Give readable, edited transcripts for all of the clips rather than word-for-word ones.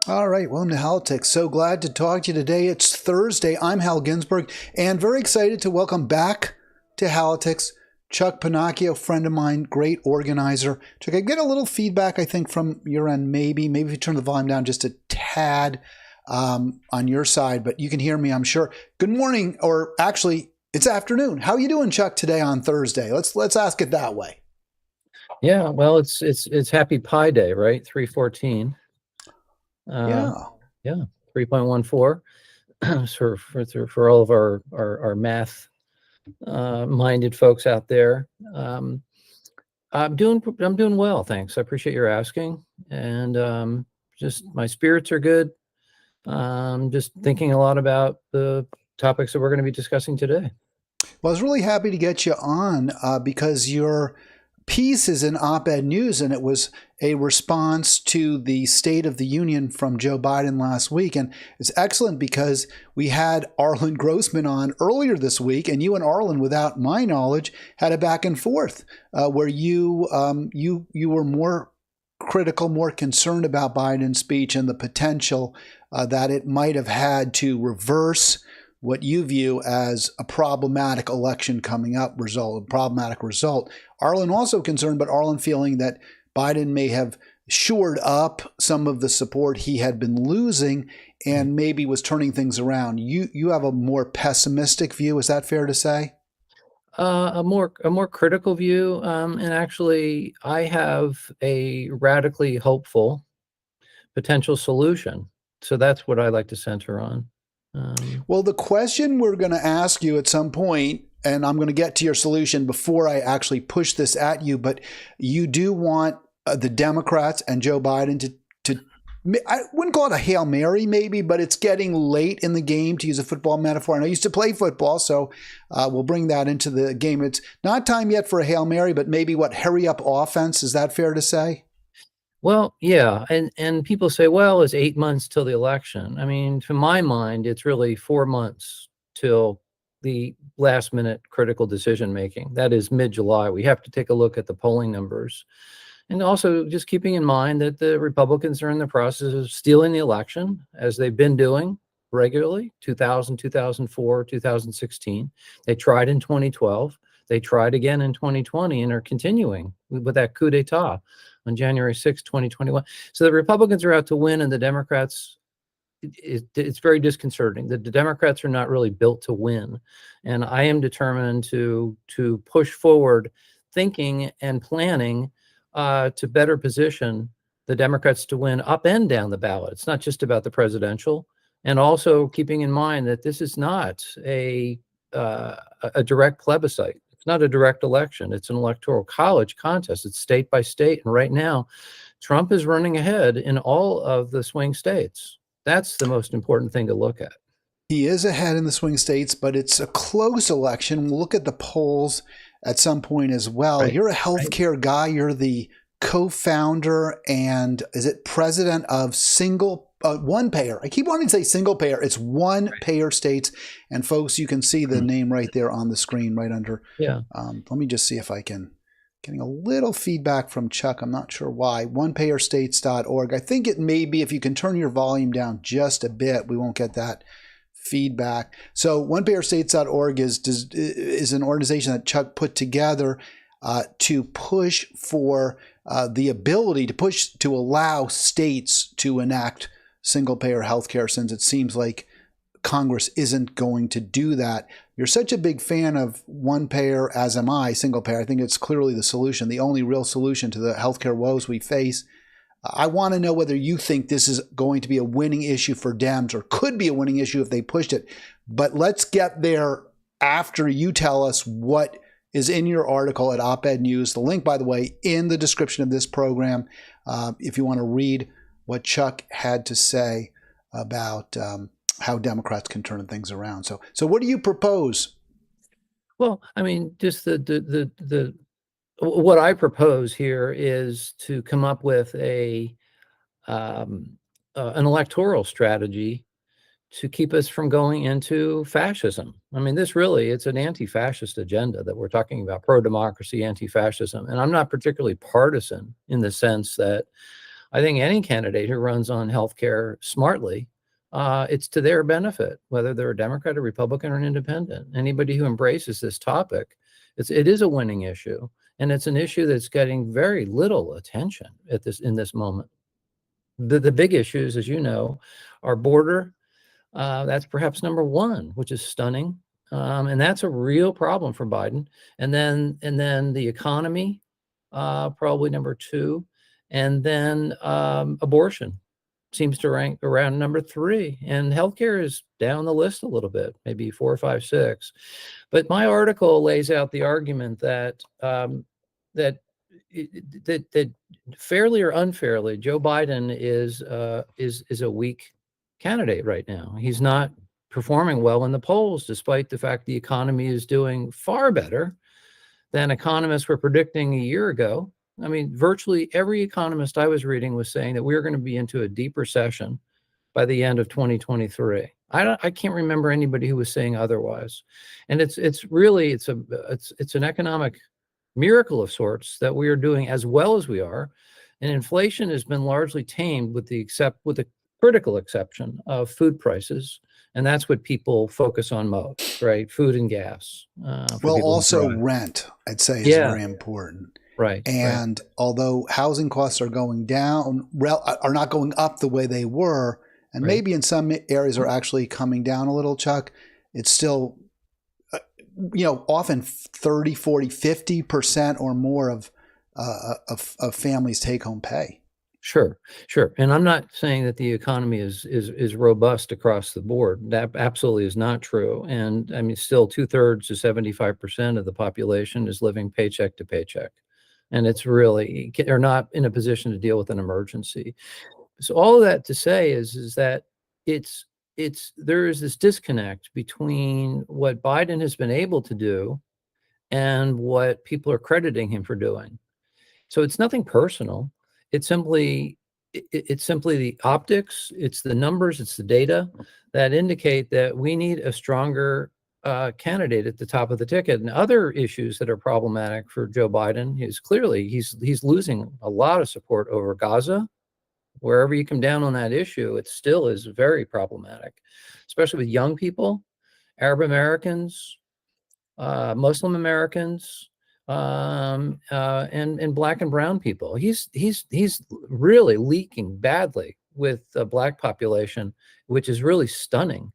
All right, welcome to Halitics. So glad to talk to you today. It's Thursday. I'm Hal Ginsberg, and very excited to welcome back to Halitics Chuck Pennacchio, friend of mine, great organizer. Chuck, I get a little feedback, I think, from your end, maybe if you turn the volume down just a tad on your side, but you can hear me, I'm sure. Good morning, or actually, it's afternoon. How are you doing, Chuck, today on Thursday? Let's ask it that way. Yeah, well, it's Happy Pi Day, right? 314. Yeah. Yeah, 3.14. For all of our math minded folks out there. I'm doing well, thanks. I appreciate your asking, and just my spirits are good. Just thinking a lot about the topics that we're going to be discussing today. Well, I was really happy to get you on because your piece is in Op-Ed News, and it was a response to the State of the Union from Joe Biden last week. And it's excellent because we had Arlen Grossman on earlier this week, and you and Arlen, without my knowledge, had a back and forth where you were more critical, more concerned about Biden's speech and the potential that it might have had to reverse what you view as a problematic election coming up result, a problematic result. Arlen also concerned, but Arlen feeling that Biden may have shored up some of the support he had been losing and maybe was turning things around. You have a more pessimistic view. Is that fair to say? A more critical view, and actually, I have a radically hopeful potential solution. So that's what I like to center on. Well, the question we're going to ask you at some point, and I'm going to get to your solution before I actually push this at you, but you do want the Democrats and Joe Biden to I wouldn't call it a Hail Mary maybe, but it's getting late in the game, to use a football metaphor. And I used to play football, so we'll bring that into the game. It's not time yet for a Hail Mary, but maybe hurry up offense. Is that fair to say? Well, yeah, and people say, well, it's 8 months till the election. I mean, to my mind, it's really 4 months till the last minute critical decision making. That is mid-July. We have to take a look at the polling numbers. And also just keeping in mind that the Republicans are in the process of stealing the election, as they've been doing regularly, 2000, 2004, 2016. They tried in 2012. They tried again in 2020 and are continuing with that coup d'etat on January 6, 2021. So the Republicans are out to win, and the Democrats, it's very disconcerting. The Democrats are not really built to win. And I am determined to push forward thinking and planning to better position the Democrats to win up and down the ballot. It's not just about the presidential, and also keeping in mind that this is not a direct plebiscite. It's not a direct election. It's an electoral college contest. It's state by state. And right now, Trump is running ahead in all of the swing states. That's the most important thing to look at. He is ahead in the swing states, but it's a close election. We'll look at the polls at some point as well. Right. You're a healthcare guy. You're the co-founder and is it president of one payer. I keep wanting to say single payer. It's one payer states. And folks, you can see the name right there on the screen, right under. Yeah. Let me just see if I can. Getting a little feedback from Chuck. I'm not sure why. Onepayerstates.org. I think it may be if you can turn your volume down just a bit, we won't get that feedback. So onepayerstates.org is an organization that Chuck put together to push for the ability to allow states to enact single payer healthcare, since it seems like Congress isn't going to do that. You're such a big fan of one payer, as am I, single payer. I think it's clearly the solution, the only real solution to the healthcare woes we face. I want to know whether you think this is going to be a winning issue for Dems, or could be a winning issue if they pushed it. But let's get there after you tell us what is in your article at Op-Ed News. The link, by the way, in the description of this program, if you want to read what Chuck had to say about how Democrats can turn things around. So what do you propose? Well, I mean, just what I propose here is to come up with an electoral strategy to keep us from going into fascism. I mean, it's an anti-fascist agenda that we're talking about, pro-democracy, anti-fascism. And I'm not particularly partisan in the sense that I think any candidate who runs on healthcare smartly, it's to their benefit, whether they're a Democrat, a Republican, or an independent. Anybody who embraces this topic, it is a winning issue, and it's an issue that's getting very little attention in this moment. The big issues, as you know, are border. That's perhaps number one, which is stunning, and that's a real problem for Biden. And then the economy, probably number two, and then abortion seems to rank around number three, and healthcare is down the list a little bit, maybe 4, 5, 6. But my article lays out the argument that that fairly or unfairly, Joe Biden is a weak candidate right now. He's not performing well in the polls, despite the fact the economy is doing far better than economists were predicting a year ago. I mean, virtually every economist I was reading was saying that we were going to be into a deep recession by the end of 2023. I can't remember anybody who was saying otherwise. And it's an economic miracle of sorts that we are doing as well as we are. And inflation has been largely tamed with the critical exception of food prices. And that's what people focus on most, right? Food and gas. Well, also rent, I'd say, is very important. Right. And although housing costs are going down, are not going up the way they were, and maybe in some areas are actually coming down a little, Chuck, it's still, often 30, 40, 50% or more of families' take-home pay. Sure. And I'm not saying that the economy is robust across the board. That absolutely is not true. And I mean, still 2/3 to 75% of the population is living paycheck to paycheck. And it's really, they're not in a position to deal with an emergency. So all of that to say is that there is this disconnect between what Biden has been able to do and what people are crediting him for doing. So it's nothing personal. It's simply the optics, it's the numbers, it's the data that indicate that we need a stronger candidate at the top of the ticket. And other issues that are problematic for Joe Biden is clearly he's losing a lot of support over Gaza. Wherever you come down on that issue, it still is very problematic, especially with young people, Arab Americans, Muslim Americans, and Black and brown people. He's really leaking badly with the Black population, which is really stunning.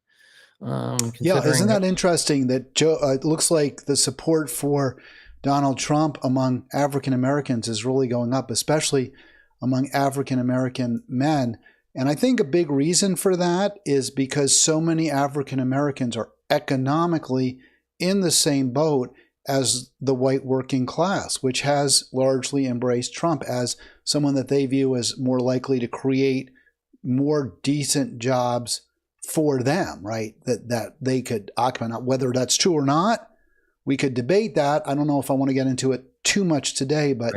Yeah, isn't that interesting that Joe? It looks like the support for Donald Trump among African Americans is really going up, especially among African American men. And I think a big reason for that is because so many African Americans are economically in the same boat as the white working class, which has largely embraced Trump as someone that they view as more likely to create more decent jobs for them, right? That they could occupy. Now, whether that's true or not, we could debate that. I don't know if I want to get into it too much today, but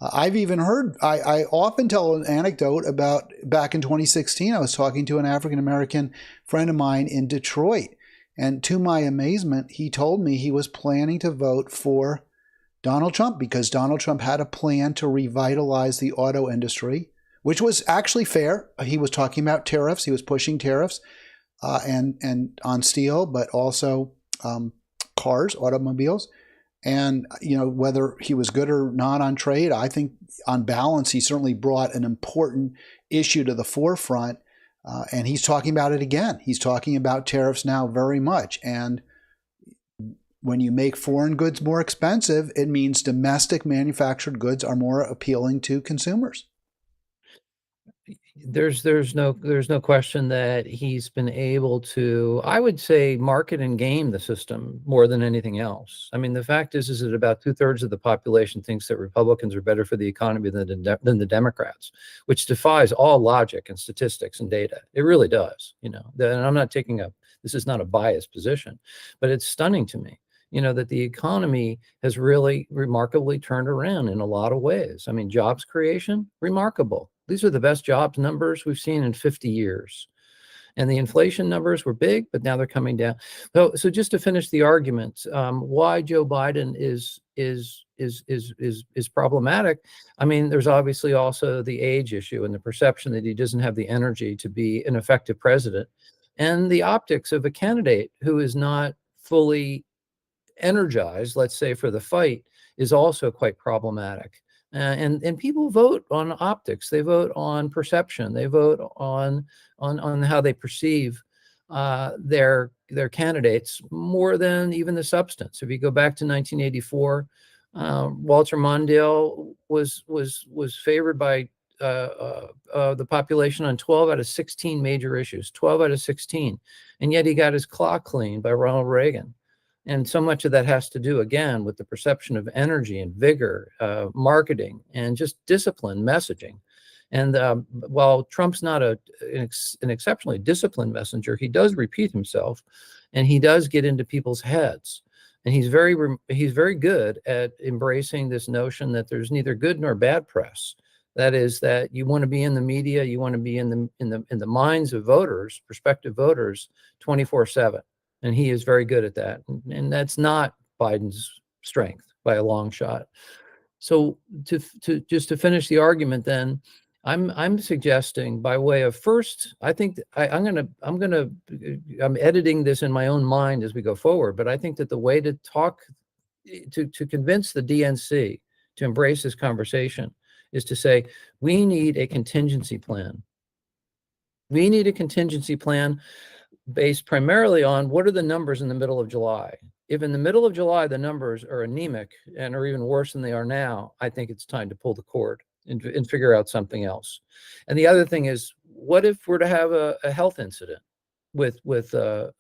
I've even heard, I often tell an anecdote about back in 2016, I was talking to an African-American friend of mine in Detroit. And to my amazement, he told me he was planning to vote for Donald Trump because Donald Trump had a plan to revitalize the auto industry, which was actually fair. He was talking about tariffs. He was pushing tariffs and on steel, but also cars, automobiles. And, whether he was good or not on trade, I think on balance, he certainly brought an important issue to the forefront. And he's talking about it again. He's talking about tariffs now very much. And when you make foreign goods more expensive, it means domestic manufactured goods are more appealing to consumers. There's no question that he's been able to, I would say, market and game the system more than anything else. I mean, the fact is that about 2/3 of the population thinks that Republicans are better for the economy than the Democrats, which defies all logic and statistics and data. It really does, And I'm not this is not a biased position, but it's stunning to me, that the economy has really remarkably turned around in a lot of ways. I mean, jobs creation, remarkable. These are the best jobs numbers we've seen in 50 years. And the inflation numbers were big, but now they're coming down. So just to finish the argument, why Joe Biden is is problematic. I mean, there's obviously also the age issue and the perception that he doesn't have the energy to be an effective president, and the optics of a candidate who is not fully energized, let's say, for the fight, is also quite problematic. And people vote on optics. They vote on perception. They vote on how they perceive their candidates more than even the substance. If you go back to 1984, Walter Mondale was favored by the population on 12 out of 16 major issues, 12 out of 16, and yet he got his clock cleaned by Ronald Reagan. And so much of that has to do, again, with the perception of energy and vigor, marketing, and just discipline messaging. And while Trump's not an exceptionally disciplined messenger, he does repeat himself, and he does get into people's heads. And he's very good at embracing this notion that there's neither good nor bad press. That is, that you want to be in the media, you want to be in the minds of voters, prospective voters, 24/7. And he is very good at that. And that's not Biden's strength by a long shot. So to just finish the argument, then I'm suggesting, by way of, first, I think I'm editing this in my own mind as we go forward, but I think that the way to talk to convince the DNC to embrace this conversation is to say, we need a contingency plan. We need a contingency plan based primarily on what are the numbers in the middle of July. If in the middle of July the numbers are anemic and are even worse than they are now, I think it's time to pull the cord and figure out something else. And the other thing is, what if we're to have a health incident with Joe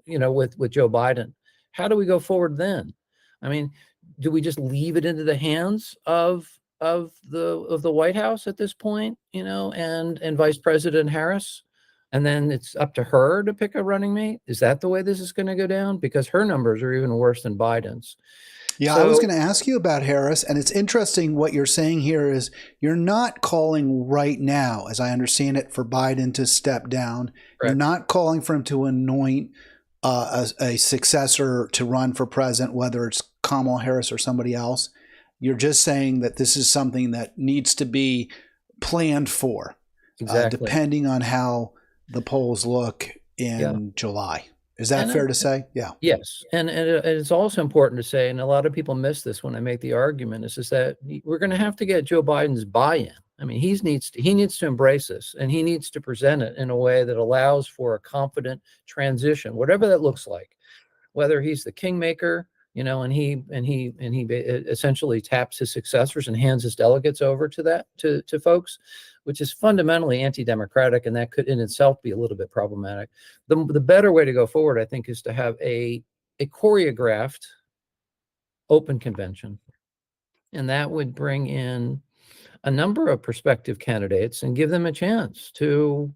Biden? How do we go forward then? I mean, do we just leave it into the hands of the White House at this point, and Vice President Harris? And then it's up to her to pick a running mate? Is that the way this is going to go down? Because her numbers are even worse than Biden's. Yeah, I was going to ask you about Harris, and it's interesting what you're saying here is you're not calling right now, as I understand it, for Biden to step down. Correct. You're not calling for him to anoint a successor to run for president, whether it's Kamala Harris or somebody else. You're just saying that this is something that needs to be planned for, depending on how the polls look in July. Is that fair to say? Yeah. Yes. And it's also important to say, and a lot of people miss this when I make the argument, is that we're going to have to get Joe Biden's buy-in. I mean, he needs to embrace this, and he needs to present it in a way that allows for a confident transition, whatever that looks like. Whether he's the kingmaker, and he essentially taps his successors and hands his delegates over to folks, which is fundamentally anti-democratic, and that could in itself be a little bit problematic. The better way to go forward, I think, is to have a choreographed open convention, and that would bring in a number of prospective candidates and give them a chance to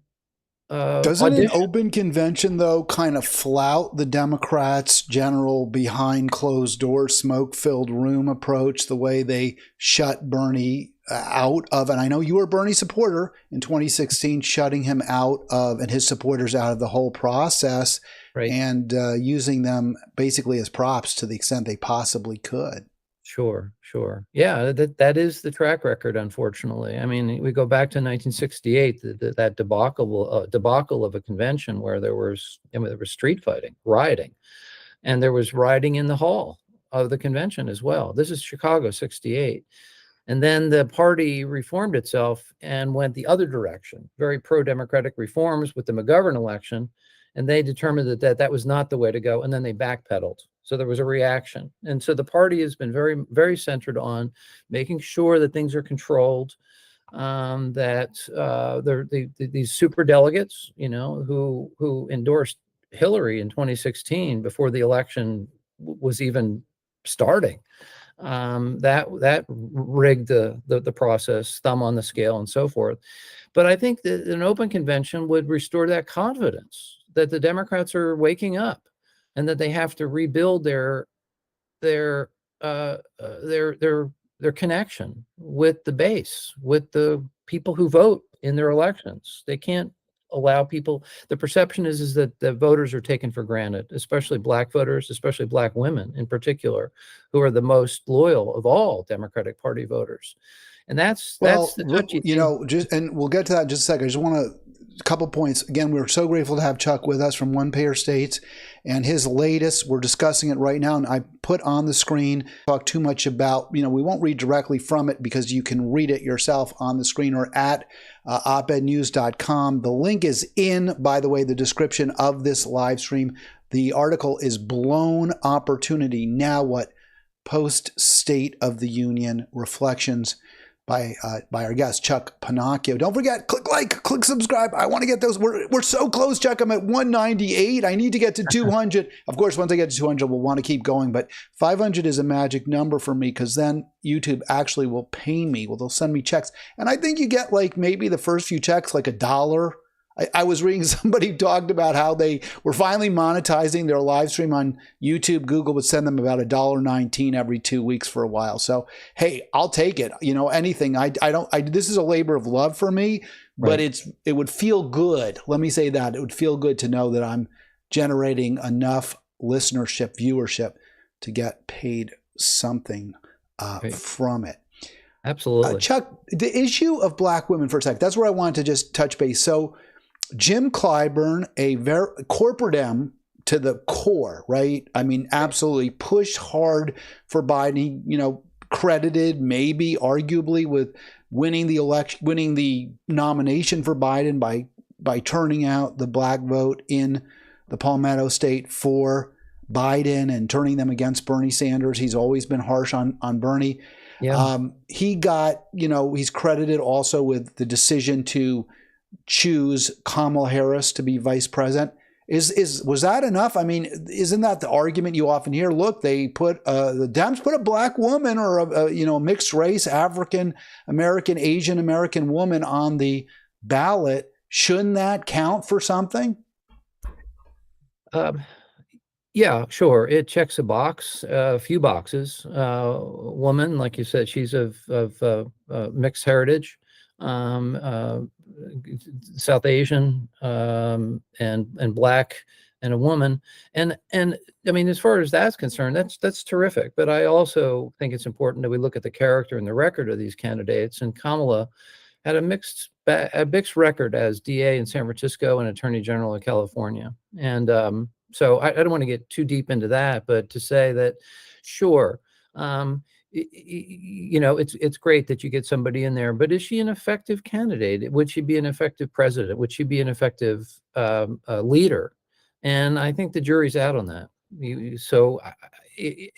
Doesn't an open convention, though, kind of flout the Democrats' general behind closed doors, smoke-filled room approach, the way they shut Bernie out of, and I know you were a Bernie supporter in 2016, shutting him out of, and his supporters out of the whole process, right, and using them basically as props to the extent they possibly could. Sure. Yeah, that is the track record, unfortunately. I mean, we go back to 1968, that debacle of a convention where there was street fighting, rioting, and there was rioting in the hall of the convention as well. This is Chicago, 68. And then the party reformed itself and went the other direction, very pro-democratic reforms with the McGovern election. And they determined that was not the way to go. And then they backpedaled. So there was a reaction. And so the party has been very, very centered on making sure that things are controlled, that these super delegates, who endorsed Hillary in 2016 before the election was even starting, that rigged the process, thumb on the scale and so forth. But I think that an open convention would restore that confidence that the Democrats are waking up and that they have to rebuild their connection with the base, with the people who vote in their elections. They can't allow people, the perception is that the voters are taken for granted, especially black voters, especially black women in particular, who are the most loyal of all Democratic Party voters. And that's the touchy thing. And we'll get to that in just a second. I just want to, a couple points. Again, we're so grateful to have Chuck with us from One Payer States, and his latest, we're discussing it right now, and I put on the screen, talk too much about, we won't read directly from it because you can read it yourself on the screen or at opednews.com. The link is in, by the way, the description of this live stream. The article is Blown Opportunity, Now What? Post State of the Union Reflections by our guest, Chuck Pennacchio. Don't forget, click like, click subscribe. I want to get those. We're so close, Chuck. I'm at 198. I need to get to 200. Of course, once I get to 200, we'll want to keep going. But 500 is a magic number for me because then YouTube actually will pay me. Well, they'll send me checks. And I think you get like maybe the first few checks, like $1. I was reading somebody talked about how they were finally monetizing their live stream on YouTube. Google would send them about $1.19 every 2 weeks for a while. So, hey, I'll take it. Anything. This is a labor of love for me, but Right. it would feel good. Let me say that. It would feel good to know that I'm generating enough listenership, viewership to get paid something Right. from it. Absolutely. Chuck, the issue of black women for a sec, that's where I wanted to just touch base. So, Jim Clyburn, a very corporate M to the core, right? I mean, absolutely pushed hard for Biden. He, credited, maybe arguably, with winning the election, winning the nomination for Biden by turning out the black vote in the Palmetto State for Biden and turning them against Bernie Sanders. He's always been harsh on Bernie. Yeah. He got, he's credited also with the decision to choose Kamala Harris to be vice president. Was that enough? I mean, isn't that the argument you often hear? Look, they put the Dems put a black woman or a mixed race, African American, Asian American woman on the ballot. Shouldn't that count for something? Yeah, sure. It checks a few boxes. Woman, like you said, she's of mixed heritage. South Asian and black and a woman, and I mean, as far as that's concerned, that's terrific. But I also think it's important that we look at the character and the record of these candidates. And Kamala had a mixed record as DA in San Francisco and Attorney General of California. And so I don't want to get too deep into that, but to say that, sure. It's great that you get somebody in there, but is she an effective candidate? Would she be an effective president? Would she be an effective leader? And I think the jury's out on that.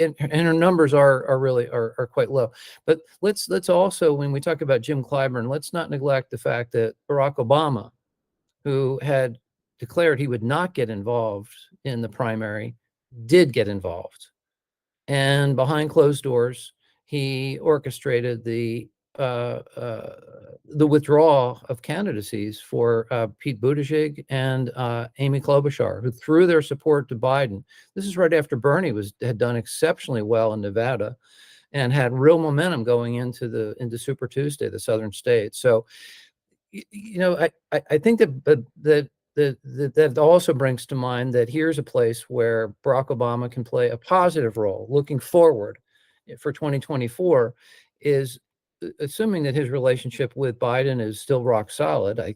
And her numbers are really quite low. But let's also, when we talk about Jim Clyburn, let's not neglect the fact that Barack Obama, who had declared he would not get involved in the primary, did get involved. And behind closed doors, he orchestrated the withdrawal of candidacies for Pete Buttigieg and Amy Klobuchar, who threw their support to Biden. This is right after Bernie had done exceptionally well in Nevada and had real momentum going into Super Tuesday, the southern states. So, I think that also brings to mind that here's a place where Barack Obama can play a positive role looking forward for 2024, is assuming that his relationship with Biden is still rock solid. I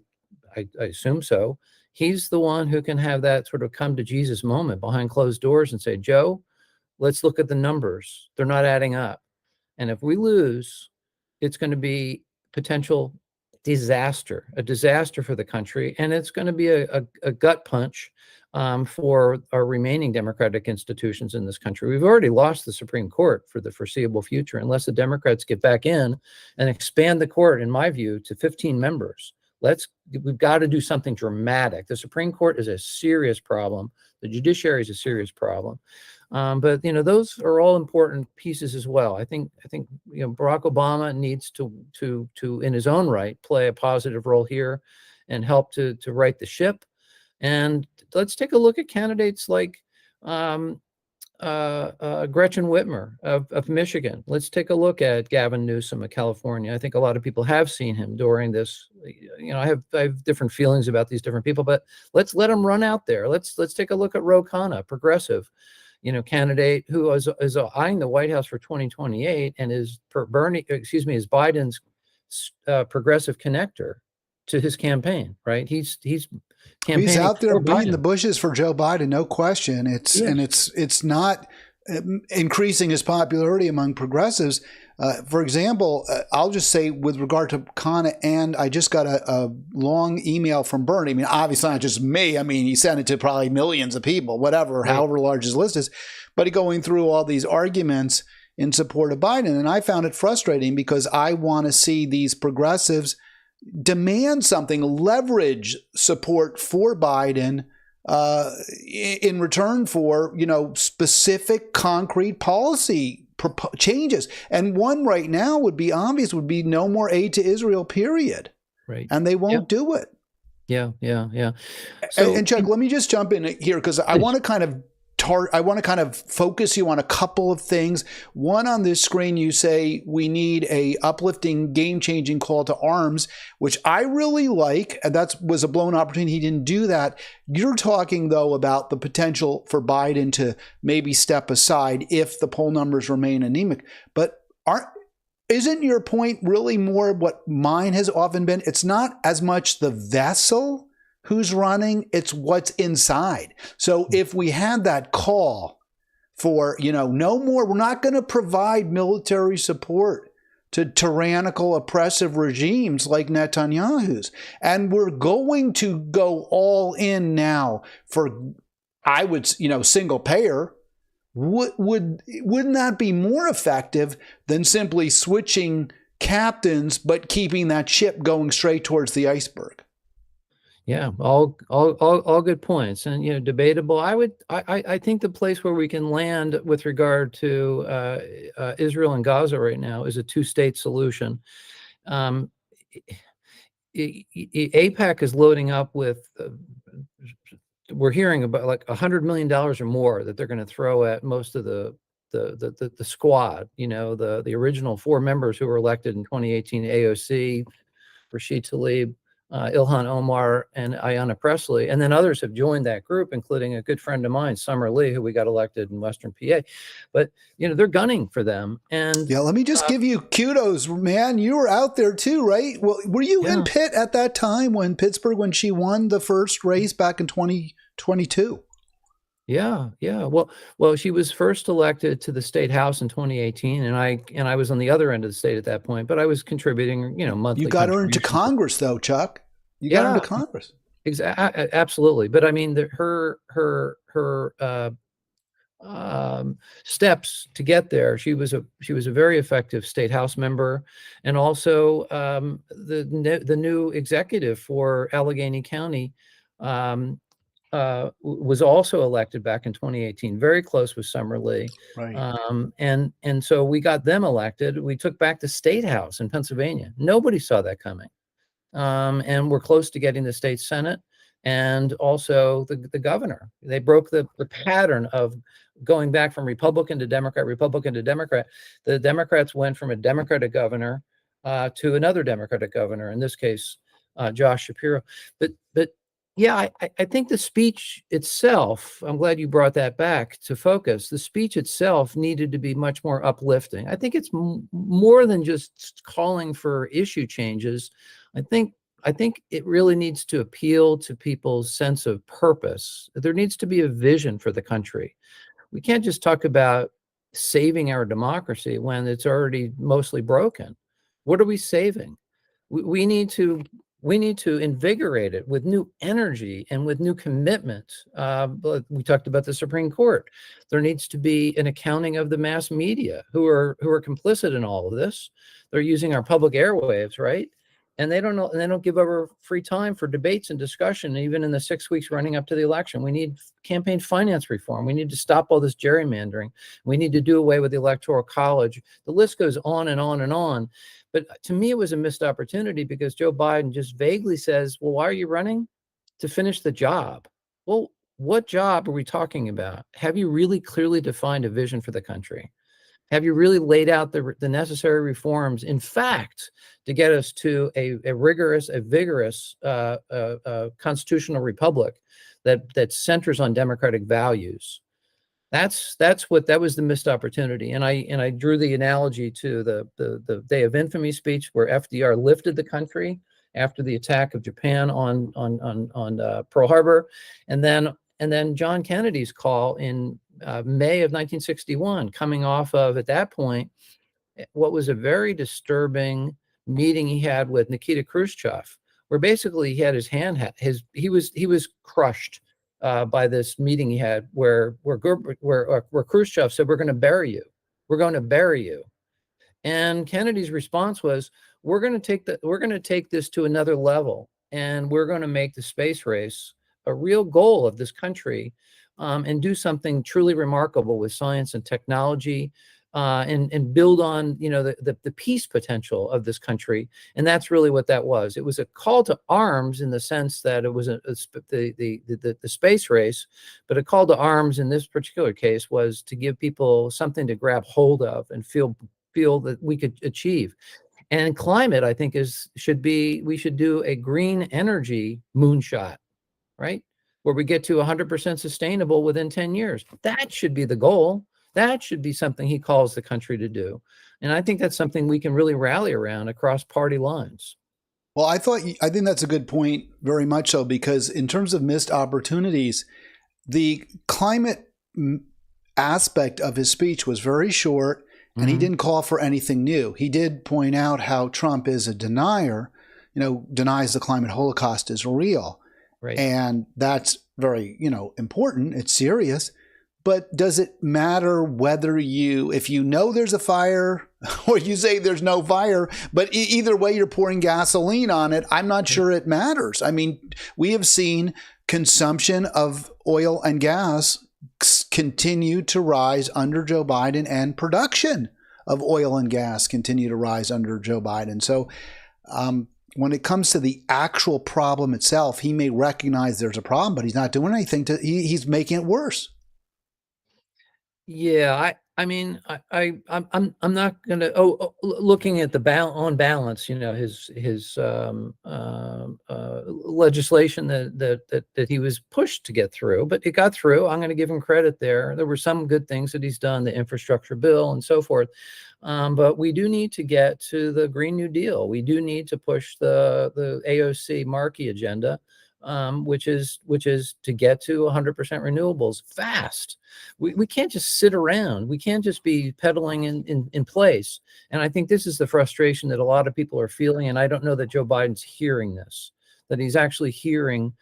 assume so. He's the one who can have that sort of come to Jesus moment behind closed doors and say, Joe, let's look at the numbers. They're not adding up. And if we lose, it's going to be potential a disaster for the country. And it's going to be a gut punch for our remaining democratic institutions in this country. We've already lost the Supreme Court for the foreseeable future, unless the Democrats get back in and expand the court, in my view, to 15 members. We've got to do something dramatic. The Supreme Court is a serious problem. The judiciary is a serious problem. But those are all important pieces as well. I think Barack Obama needs to in his own right play a positive role here and help to right the ship. And let's take a look at candidates like Gretchen Whitmer of Michigan. Let's take a look at Gavin Newsom of California. I think a lot of people have seen him during this. I have different feelings about these different people, but let's let them run out there. Let's take a look at Ro Khanna, progressive, candidate who is eyeing the White House for 2028 and is is Biden's progressive connector to his campaign, right? He's campaigning. He's out there beating Biden. the bushes for Joe Biden, no question. It's not increasing his popularity among progressives. For example, I'll just say with regard to Khanna, and I just got a long email from Bernie. I mean, obviously not just me. I mean, he sent it to probably millions of people, whatever, right, however large his list is. But going through all these arguments in support of Biden, and I found it frustrating because I want to see these progressives demand something, leverage support for Biden in return for, specific concrete policy changes. And one right now would be obvious, would be no more aid to Israel, period. Right. And they won't do it. Yeah. So, and Chuck, let me just jump in here because I want to kind of focus you on a couple of things. One, on this screen, you say we need a uplifting, game-changing call to arms, which I really like. And that was a blown opportunity. He didn't do that. You're talking, though, about the potential for Biden to maybe step aside if the poll numbers remain anemic. But isn't your point really more what mine has often been? It's not as much the vessel who's running, it's what's inside. So if we had that call for, no more, we're not going to provide military support to tyrannical, oppressive regimes like Netanyahu's, and we're going to go all in now for, I would, single payer, wouldn't that be more effective than simply switching captains but keeping that ship going straight towards the iceberg? Yeah, all good points, and debatable. I think the place where we can land with regard to Israel and Gaza right now is a two-state solution. AIPAC is loading up with. We're hearing about like $100 million or more that they're going to throw at most of the squad. The original 4 members who were elected in 2018: AOC, Rashid Tlaib, Ilhan Omar, and Ayanna Pressley. And then others have joined that group, including a good friend of mine, Summer Lee, who we got elected in Western PA. But, they're gunning for them. And yeah, let me just give you kudos, man. You were out there too, right? Well, were you in Pitt at that time when she won the first race back in 2022? Yeah. Well, she was first elected to the state house in 2018, and I was on the other end of the state at that point, but I was contributing, monthly. You got her into Congress, though, Chuck. You got her into Congress. Absolutely. But I mean, her steps to get there. She was a very effective state house member, and also the new executive for Allegheny County. Was also elected back in 2018, very close with Summer Lee. Right. And so we got them elected. We took back the state house in Pennsylvania. Nobody saw that coming. And we're close to getting the state Senate and also the governor. They broke the pattern of going back from Republican to Democrat. The Democrats went from a Democratic governor to another Democratic governor, in this case, Josh Shapiro. But yeah, I think the speech itself, I'm glad you brought that back to focus. The speech itself needed to be much more uplifting. I think it's more than just calling for issue changes. I think it really needs to appeal to people's sense of purpose. There needs to be a vision for the country. We can't just talk about saving our democracy when it's already mostly broken. What are we saving? We need to invigorate it with new energy and with new commitment. But we talked about the Supreme Court. There needs to be an accounting of the mass media who are complicit in all of this. They're using our public airwaves, right? And they don't give over free time for debates and discussion, even in the 6 weeks running up to the election. We need campaign finance reform. We need to stop all this gerrymandering. We need to do away with the Electoral College. The list goes on and on and on. But to me, it was a missed opportunity because Joe Biden just vaguely says, well, why are you running? To finish the job. Well, what job are we talking about? Have you really clearly defined a vision for the country? Have you really laid out the necessary reforms, in fact, to get us to a vigorous constitutional republic that centers on democratic values? That was the missed opportunity. And I drew the analogy to the Day of Infamy speech where FDR lifted the country after the attack of Japan on Pearl Harbor, and then John Kennedy's call in May of 1961, coming off of, at that point, what was a very disturbing meeting he had with Nikita Khrushchev, where basically he had his hand he was crushed by this meeting he had where Khrushchev said, "We're going to bury you. We're going to bury you." And Kennedy's response was, we're going to take this to another level, and we're going to make the space race a real goal of this country, and do something truly remarkable with science and technology, and build on, the peace potential of this country. And that's really what that was. It was a call to arms in the sense that it was the space race, but a call to arms in this particular case was to give people something to grab hold of and feel that we could achieve. And climate, I think, we should do a green energy moonshot, right? Where we get to 100% sustainable within 10 years. That should be the goal. That should be something he calls the country to do. And I think that's something we can really rally around across party lines. Well, I think that's a good point, very much so, because in terms of missed opportunities, the climate aspect of his speech was very short, and he didn't call for anything new. He did point out how Trump is a denier, denies the climate holocaust is real. Right. And that's very, important. It's serious. But does it matter whether if you know there's a fire or you say there's no fire, but either way you're pouring gasoline on it, I'm not sure it matters. I mean, we have seen consumption of oil and gas continue to rise under Joe Biden, and production of oil and gas continue to rise under Joe Biden. So when it comes to the actual problem itself, he may recognize there's a problem, but he's not doing anything he's making it worse. Yeah, I'm not gonna. Looking at on balance, his legislation that he was pushed to get through, but it got through. I'm going to give him credit there. There were some good things that he's done, the infrastructure bill and so forth. But we do need to get to the Green New Deal. We do need to push the AOC Markey agenda, which is to get to 100% renewables fast. We can't just sit around. We can't just be pedaling in place. And I think this is the frustration that a lot of people are feeling. And I don't know that Joe Biden's hearing this, that he's actually hearing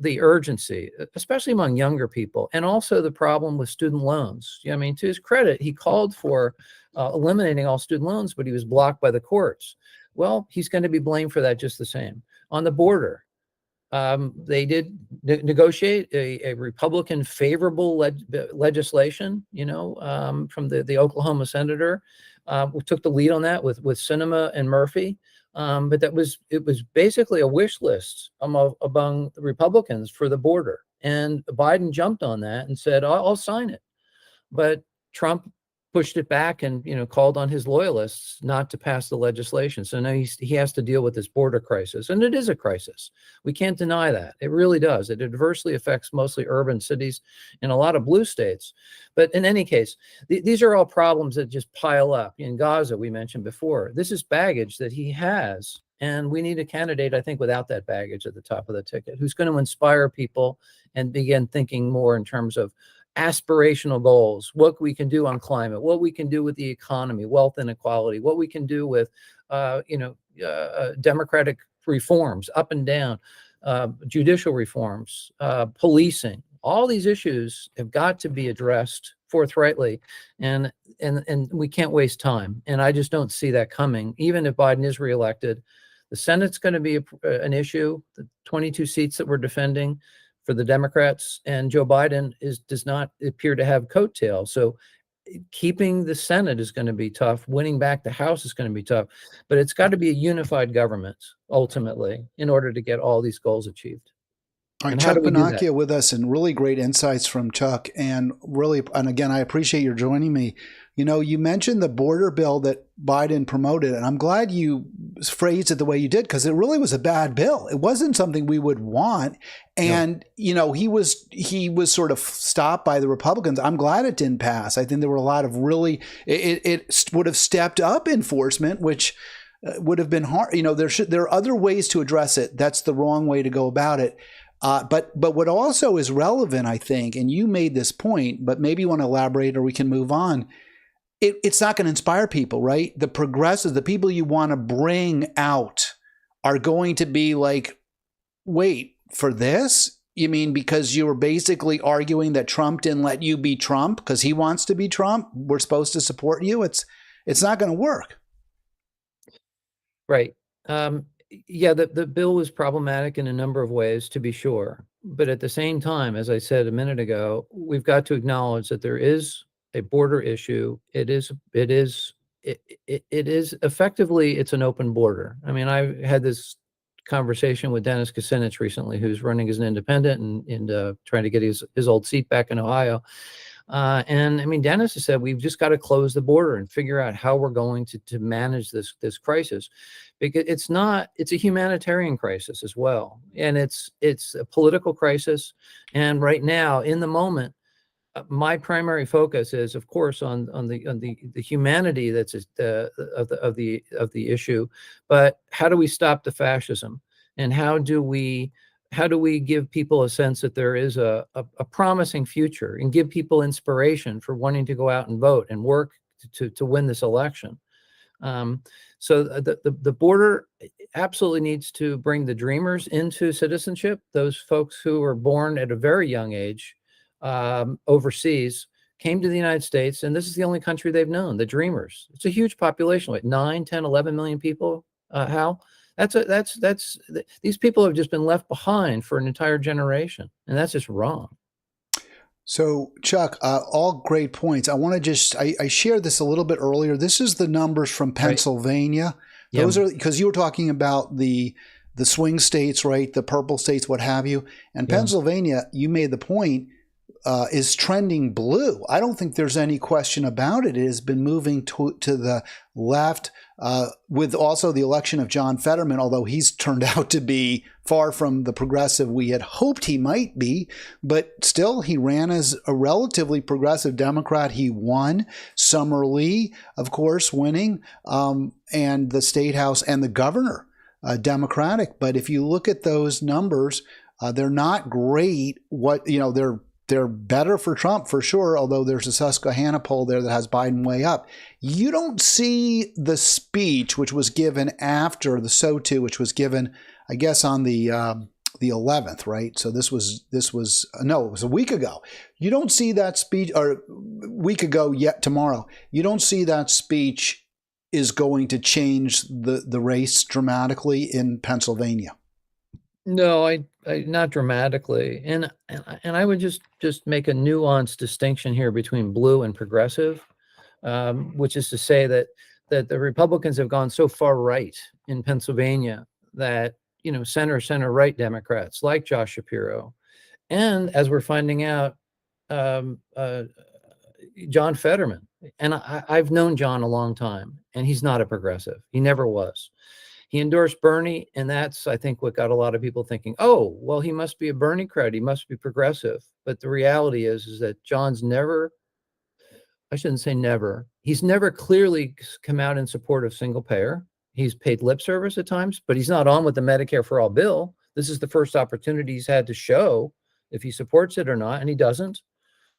the urgency, especially among younger people, and also the problem with student loans. I mean, to his credit, he called for eliminating all student loans, but he was blocked by the courts. Well, he's going to be blamed for that just the same. On the border, they did negotiate a Republican favorable legislation, from the Oklahoma senator, who took the lead on that with Sinema and Murphy. But it was basically a wish list among the Republicans for the border. And Biden jumped on that and said, I'll sign it. But Trump pushed it back and, called on his loyalists not to pass the legislation. So now he has to deal with this border crisis. And it is a crisis. We can't deny that. It really does. It adversely affects mostly urban cities in a lot of blue states. But in any case, these are all problems that just pile up. In Gaza, we mentioned before, this is baggage that he has. And we need a candidate, I think, without that baggage at the top of the ticket, who's going to inspire people and begin thinking more in terms of aspirational goals, what we can do on climate, what we can do with the economy, wealth inequality, what we can do with, democratic reforms up and down, judicial reforms, policing. All these issues have got to be addressed forthrightly, and we can't waste time. And I just don't see that coming. Even if Biden is reelected, the Senate's going to be an issue. The 22 seats that we're defending for the Democrats, and Joe Biden does not appear to have coattails. So keeping the Senate is going to be tough. Winning back the House is going to be tough. But it's got to be a unified government ultimately in order to get all these goals achieved. All right, And how do Chuck we do that? Pennacchio with us, and really great insights from Chuck. And really, and again, I appreciate your joining me. You know, you mentioned the border bill that Biden promoted, and I'm glad you phrased it the way you did, because it really was a bad bill. It wasn't something we would want. And, No. you know, he was sort of stopped by the Republicans. I'm glad it didn't pass. I think there were a lot of really, it would have stepped up enforcement, which would have been hard. You know, there are other ways to address it. That's the wrong way to go about it. But what also is relevant, I think, and you made this point, but maybe you want to elaborate or we can move on. It's not going to inspire people, right? The progressives, the people you want to bring out are going to be like, wait, for this? You mean because you were basically arguing that Trump didn't let you be Trump because he wants to be Trump? We're supposed to support you? It's not going to work. Right. Yeah, the bill was problematic in a number of ways, to be sure. But at the same time, as I said a minute ago, we've got to acknowledge that there is a border issue. It is effectively, it's an open border. I mean, I had this conversation with Dennis Kucinich recently, who's running as an independent and trying to get his old seat back in Ohio. And I mean, Dennis has said we've just got to close the border and figure out how we're going to manage this crisis, because it's a humanitarian crisis as well, and it's a political crisis. And right now, in the moment, my primary focus is, of course, on the humanity that's of the issue, but how do we stop the fascism, and how do we give people a sense that there is a promising future, and give people inspiration for wanting to go out and vote and work to win this election. So the border absolutely needs to bring the dreamers into citizenship, those folks who were born at a very young age overseas, came to the United States, and this is the only country they've known, the dreamers. It's a huge population, like 9, 10, 11 million people, Hal. These people have just been left behind for an entire generation, and that's just wrong. So, Chuck, all great points. I want to I shared this a little bit earlier. This is the numbers from Pennsylvania. Right. Those are because you were talking about the swing states, right? The purple states, what have you. And Pennsylvania, you made the point, is trending blue. I don't think there's any question about it. It has been moving to the left with also the election of John Fetterman, although he's turned out to be far from the progressive we had hoped he might be. But still, he ran as a relatively progressive Democrat. He won. Summer Lee, of course, winning, and the state house and the governor, Democratic. But if you look at those numbers, they're not great. They're better for Trump for sure, although there's a Susquehanna poll there that has Biden way up. You don't see the speech which was given after the SOTU, which was given, I guess, on the 11th, right? So it was a week ago. You don't see that speech, or a week ago yet tomorrow. You don't see that speech is going to change the race dramatically in Pennsylvania. No, I not dramatically, and I would just make a nuanced distinction here between blue and progressive, which is to say that the Republicans have gone so far right in Pennsylvania that center right Democrats like Josh Shapiro, and as we're finding out, John Fetterman, and I've known John a long time, and he's not a progressive. He never was. He endorsed Bernie, and that's, I think, what got a lot of people thinking, oh, well, he must be a Bernie crowd. He must be progressive. But the reality is that John's never, I shouldn't say never, he's never clearly come out in support of single payer. He's paid lip service at times, but he's not on with the Medicare for All bill. This is the first opportunity he's had to show if he supports it or not, and he doesn't.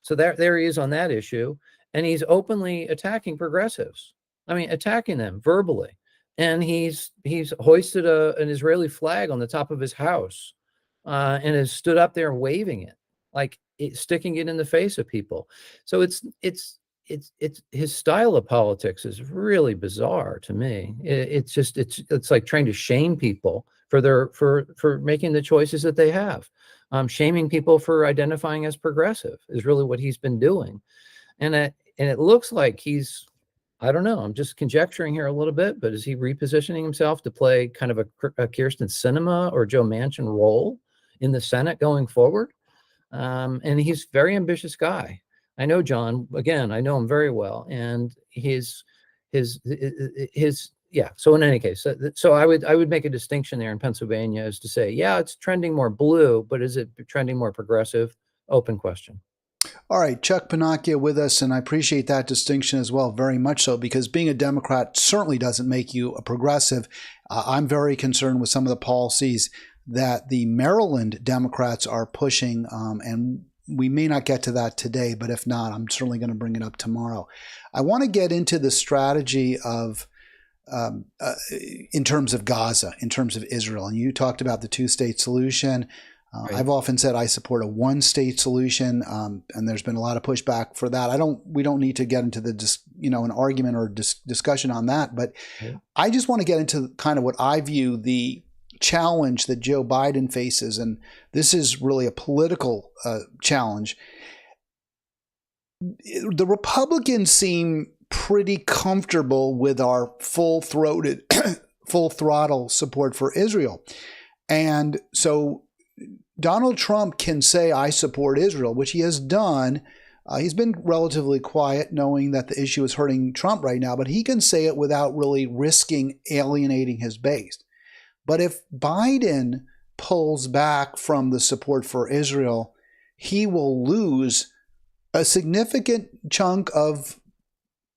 So there he is on that issue, and he's openly attacking progressives. I mean, attacking them verbally. And he's hoisted an Israeli flag on the top of his house, and has stood up there waving it, like sticking it in the face of people. So it's his style of politics is really bizarre to me. It's like trying to shame people for making the choices that they have. Shaming people for identifying as progressive is really what he's been doing, and it looks like he's, I don't know, I'm just conjecturing here a little bit, but is he repositioning himself to play kind of a Kyrsten Sinema or Joe Manchin role in the Senate going forward. And he's a very ambitious guy. I know John, again, I know him very well, and his yeah. So in any case, so I would make a distinction there in Pennsylvania as to say, yeah, it's trending more blue, but is it trending more progressive? Open question. All right, Chuck Pennacchio with us, and I appreciate that distinction as well, very much so, because being a Democrat certainly doesn't make you a progressive. I'm very concerned with some of the policies that the Maryland Democrats are pushing, and we may not get to that today, but if not, I'm certainly going to bring it up tomorrow. I want to get into the strategy of in terms of Gaza, in terms of Israel, and you talked about the two-state solution. Right. I've often said I support a one-state solution, and there's been a lot of pushback for that. We don't need to get into the an argument or discussion on that, but I just want to get into kind of what I view the challenge that Joe Biden faces, and this is really a political challenge. The Republicans seem pretty comfortable with our full-throated, full-throttle support for Israel, and so Donald Trump can say, I support Israel, which he has done. He's been relatively quiet, knowing that the issue is hurting Trump right now, but he can say it without really risking alienating his base. But if Biden pulls back from the support for Israel, he will lose a significant chunk of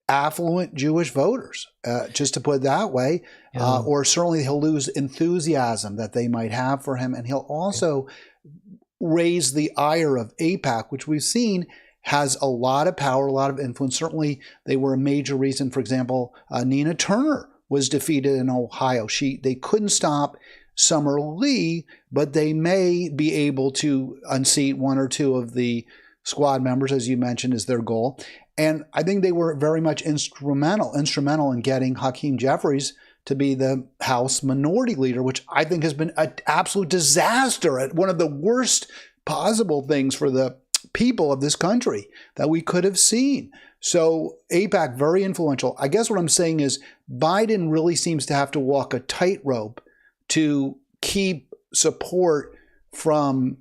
affluent Jewish voters, just to put it that way, or certainly he'll lose enthusiasm that they might have for him. And he'll also raise the ire of AIPAC, which we've seen has a lot of power, a lot of influence. Certainly they were a major reason, for example, Nina Turner was defeated in Ohio. They couldn't stop Summer Lee, but they may be able to unseat one or two of the squad members, as you mentioned, is their goal. And I think they were very much instrumental in getting Hakeem Jeffries to be the House Minority Leader, which I think has been an absolute disaster, at one of the worst possible things for the people of this country that we could have seen. So AIPAC, very influential. I guess what I'm saying is Biden really seems to have to walk a tightrope to keep support from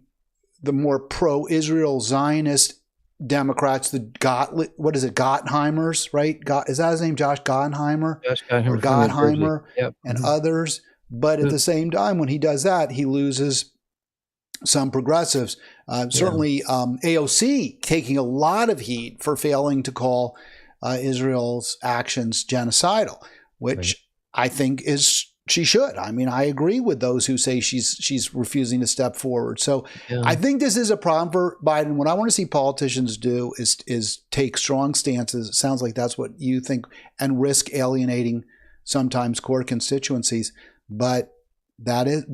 the more pro-Israel Zionist Democrats, Gottheimers, right? Is that his name, Josh Gottheimer? Josh Gottheimer. Or Gottheimer, yep. And others. But at the same time, when he does that, he loses some progressives. Certainly AOC taking a lot of heat for failing to call Israel's actions genocidal, which I think she should. I mean, I agree with those who say she's refusing to step forward. So I think this is a problem for Biden. What I want to see politicians do is take strong stances. It sounds like that's what you think, and risk alienating sometimes core constituencies. But that is,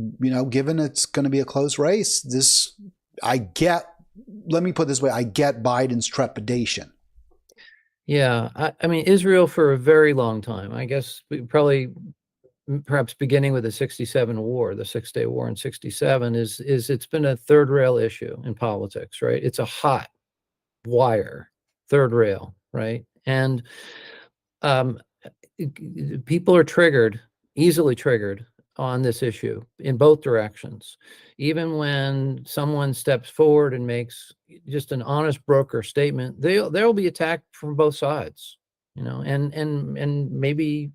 given it's going to be a close race, let me put it this way, I get Biden's trepidation. Yeah. I mean, Israel for a very long time, I guess perhaps beginning with the 67 war, the 6-Day War in 67, is it's been a third rail issue in politics, right? It's a hot wire, third rail, right? And people are easily triggered on this issue in both directions. Even when someone steps forward and makes just an honest broker statement, they'll be attacked from both sides. And maybe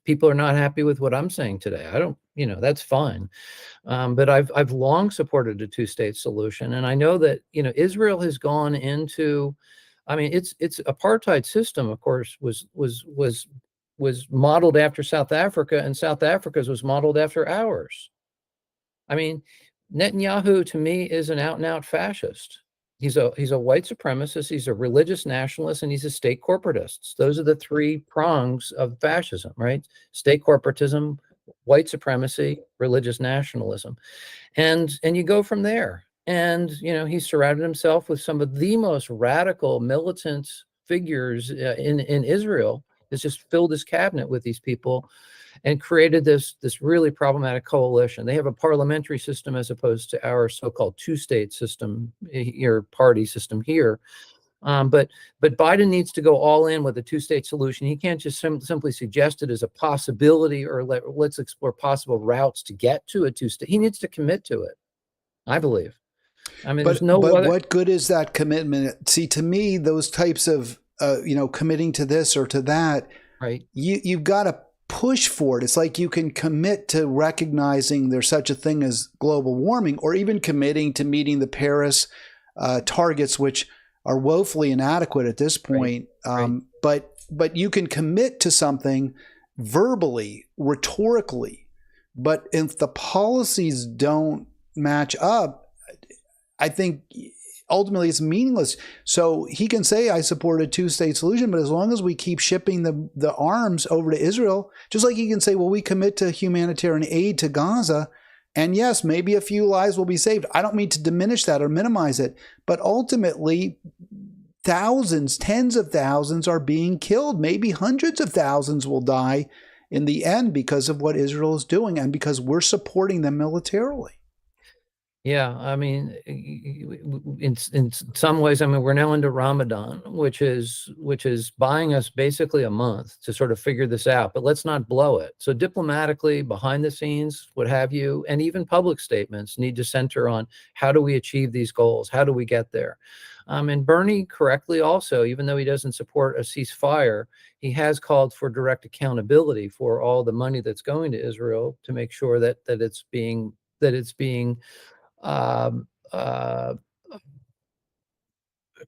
people are not happy with what I'm saying today. I don't, that's fine. But I've long supported a two-state solution. And I know that, Israel has gone into, its apartheid system, of course, was modeled after South Africa, and South Africa's was modeled after ours. Netanyahu, to me, is an out-and-out fascist. He's a white supremacist, he's a religious nationalist, and he's a state corporatist. Those are the three prongs of fascism, right? State corporatism, white supremacy, religious nationalism. And you go from there. And, he's surrounded himself with some of the most radical militant figures in Israel. Has just filled his cabinet with these people and created this really problematic coalition. They have a parliamentary system as opposed to our so-called two-state system, your party system here. But Biden needs to go all in with a two-state solution. He can't just simply suggest it as a possibility, or let's explore possible routes to get to a two-state. He needs to commit to it. I believe. I mean, there's But no other. what good is that commitment? See, to me, those types of committing to this or to that, Right. you've got to push for it. It's like you can commit to recognizing there's such a thing as global warming, or even committing to meeting the Paris targets, which are woefully inadequate at this point. Right. But you can commit to something verbally, rhetorically, but if the policies don't match up, I think ultimately it's meaningless. So he can say, I support a two-state solution, but as long as we keep shipping the arms over to Israel, just like he can say, well, we commit to humanitarian aid to Gaza, and yes, maybe a few lives will be saved. I don't mean to diminish that or minimize it, but ultimately thousands, tens of thousands are being killed. Maybe hundreds of thousands will die in the end because of what Israel is doing and because we're supporting them militarily. Yeah, I mean, in some ways, I mean, we're now into Ramadan, which is buying us basically a month to sort of figure this out. But let's not blow it. So diplomatically, behind the scenes, what have you, and even public statements need to center on how do we achieve these goals? How do we get there? And Bernie correctly also, even though he doesn't support a ceasefire, he has called for direct accountability for all the money that's going to Israel to make sure that it's being um, uh,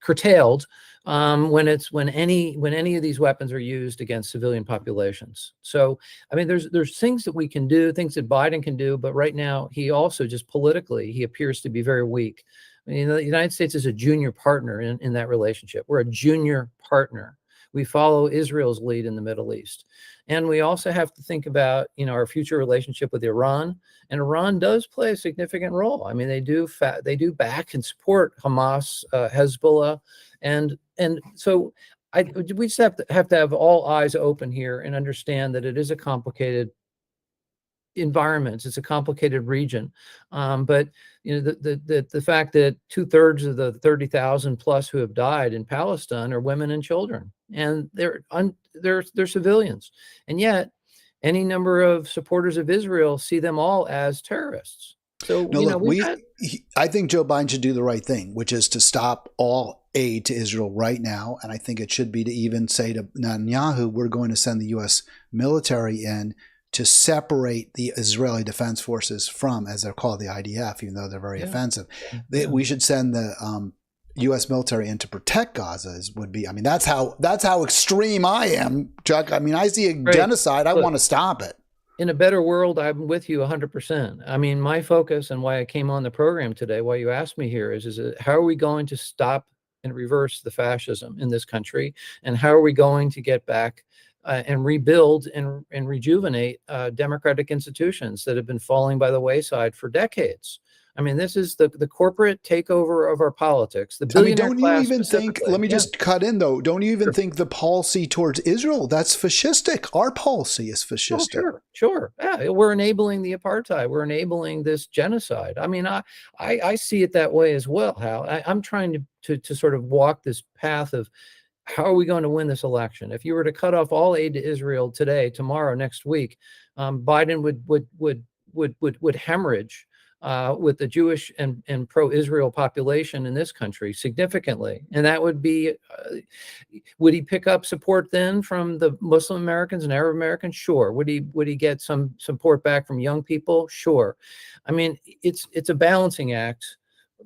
curtailed when any of these weapons are used against civilian populations. So, I mean, there's things that we can do, things that Biden can do, but right now he also just politically he appears to be very weak. I mean, the United States is a junior partner in that relationship. We're a junior partner. We follow Israel's lead in the Middle East. And we also have to think about, our future relationship with Iran. And Iran does play a significant role. I mean, they do back and support Hamas, Hezbollah. And so we just have to have all eyes open here and understand that it is a complicated environments. It's a complicated region, but the fact that 2/3 of the 30,000 plus who have died in Palestine are women and children, and they're civilians, and yet any number of supporters of Israel see them all as terrorists. So no, look, I think Joe Biden should do the right thing, which is to stop all aid to Israel right now, and I think it should be to even say to Netanyahu, we're going to send the U.S. military in to separate the Israeli Defense Forces from, as they're called, the IDF, even though they're very offensive. We should send the U.S. military in to protect Gaza. I mean, that's how extreme I am, Chuck. I mean, I see a genocide. I want to stop it. In a better world, I'm with you 100%. I mean, my focus and why I came on the program today, why you asked me here, is how are we going to stop and reverse the fascism in this country? And how are we going to get back and rebuild and rejuvenate democratic institutions that have been falling by the wayside for decades? I mean, this is the corporate takeover of our politics. The billionaire don't you even think, let me just cut in though, don't you even think the policy towards Israel, that's fascistic? Our policy is fascistic. Oh, sure. Yeah, we're enabling the apartheid. We're enabling this genocide. I mean, I see it that way as well, Hal. I'm trying to sort of walk this path of how are we going to win this election? If you were to cut off all aid to Israel today, tomorrow, next week, Biden would hemorrhage with the Jewish and pro-Israel population in this country significantly. And that would be, would he pick up support then from the Muslim Americans and Arab Americans? Sure. Would he get some support back from young people? Sure. I mean, it's a balancing act.